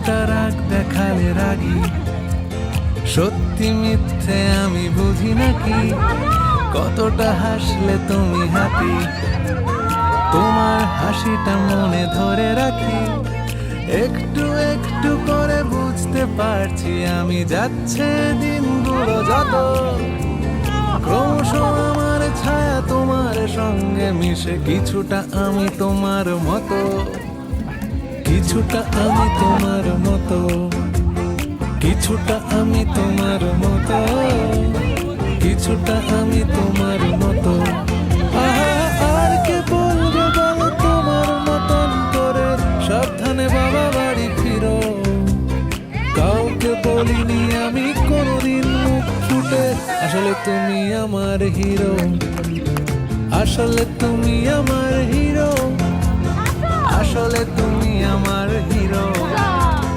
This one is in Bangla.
রাগ দেখালে রাগি, সত্যি মিথ্যে আমি বুঝি নাকি, কতটা হাসলে তুমি হ্যাপি, তোমার হাসিটা মনে ধরে রাখি, একটু একটু করে বুঝতে পারছি আমি যাচ্ছে দিনগুলো যত, ক্রমশ আমার ছায়া তোমার সঙ্গে মিশে, কিছুটা আমি তোমার মতো, কিছুটা আমি তোমার মতো, কিছুটা আমি তোমার মতো, কিছুটা আমি তোমার মতো। আর কে বলবে বলো তোমার মতন করে, সাবধানে বাবা বাড়ি ফিরো, কাউকে বলিনি আমি কোনোদিন মুখ ফুটে, আসলে তুমি আমার হিরো, আসলে তুমি আমার হিরো, আসলে তুমি আমার হিরো।